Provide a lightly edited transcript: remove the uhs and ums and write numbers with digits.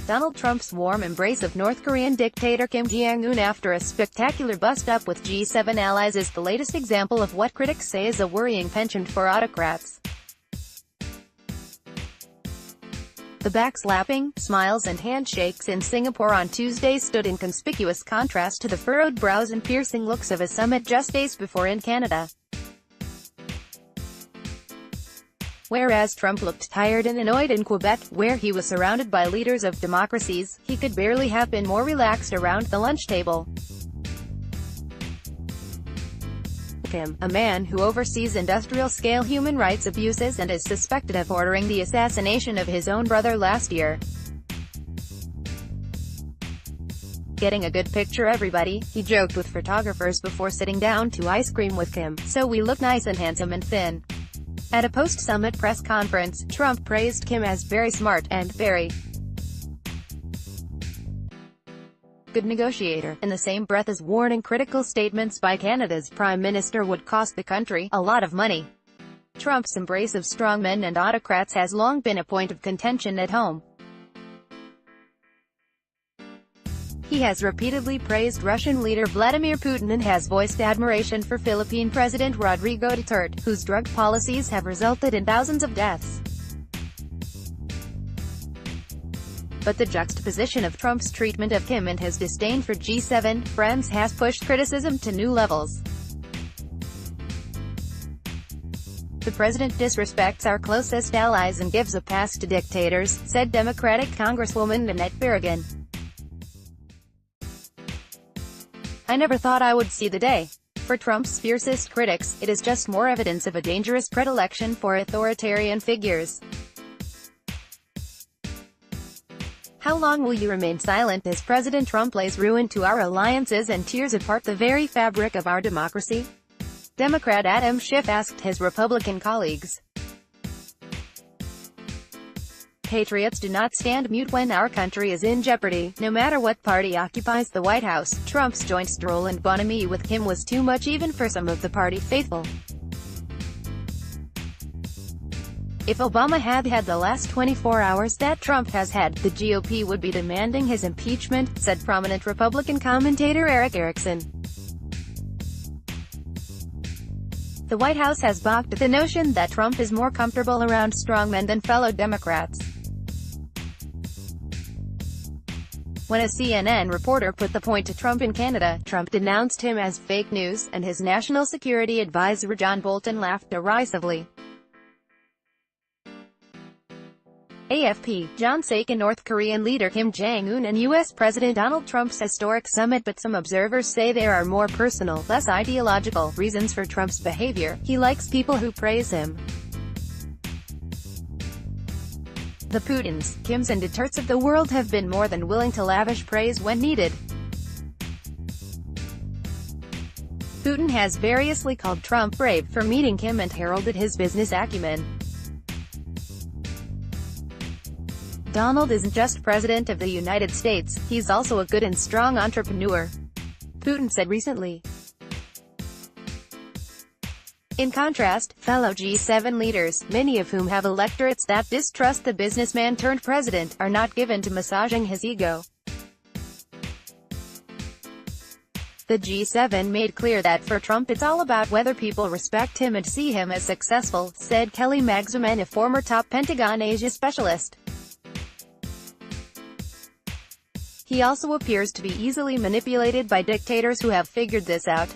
Donald Trump's warm embrace of North Korean dictator Kim Jong-un after a spectacular bust-up with G7 allies is the latest example of what critics say is a worrying penchant for autocrats. The backslapping, smiles and handshakes in Singapore on Tuesday stood in conspicuous contrast to the furrowed brows and piercing looks of a summit just days before in Canada. Whereas Trump looked tired and annoyed in Quebec, where he was surrounded by leaders of democracies, he could barely have been more relaxed around the lunch table. Kim, a man who oversees industrial-scale human rights abuses and is suspected of ordering the assassination of his own brother last year. "Getting a good picture, everybody," he joked with photographers before sitting down to ice cream with Kim, "so we look nice and handsome and thin." At a post-summit press conference, Trump praised Kim as very smart and very good negotiator, in the same breath as warning critical statements by Canada's Prime Minister would cost the country a lot of money. Trump's embrace of strongmen and autocrats has long been a point of contention at home. He has repeatedly praised Russian leader Vladimir Putin and has voiced admiration for Philippine President Rodrigo Duterte, whose drug policies have resulted in thousands of deaths. But the juxtaposition of Trump's treatment of Kim and his disdain for G7 friends has pushed criticism to new levels. "The president disrespects our closest allies and gives a pass to dictators," said Democratic Congresswoman Nanette Berrigan. "I never thought I would see the day." For Trump's fiercest critics, it is just more evidence of a dangerous predilection for authoritarian figures. How long will you remain silent as President Trump lays ruin to our alliances and tears apart the very fabric of our democracy? Democrat Adam Schiff asked his Republican colleagues. "Patriots do not stand mute when our country is in jeopardy, no matter what party occupies the White House." Trump's joint stroll and bonhomie with Kim was too much even for some of the party faithful. "If Obama had had the last 24 hours that Trump has had, the GOP would be demanding his impeachment," said prominent Republican commentator Eric Erickson. The White House has balked at the notion that Trump is more comfortable around strongmen than fellow Democrats. When a CNN reporter put the point to Trump in Canada, Trump denounced him as fake news, and his national security advisor John Bolton laughed derisively. AFP, John Sake. North Korean leader Kim Jong-un and U.S. President Donald Trump's historic summit, but some observers say there are more personal, less ideological, reasons for Trump's behavior. He likes people who praise him. The Putins, Kims and Dutertes of the world have been more than willing to lavish praise when needed. Putin has variously called Trump brave for meeting Kim and heralded his business acumen. "Donald isn't just President of the United States, he's also a good and strong entrepreneur," Putin said recently. In contrast, fellow G7 leaders, many of whom have electorates that distrust the businessman-turned-president, are not given to massaging his ego. The G7 made clear that for Trump it's all about whether people respect him and see him as successful, said Kelly Magsamen, a former top Pentagon Asia specialist. He also appears to be easily manipulated by dictators who have figured this out.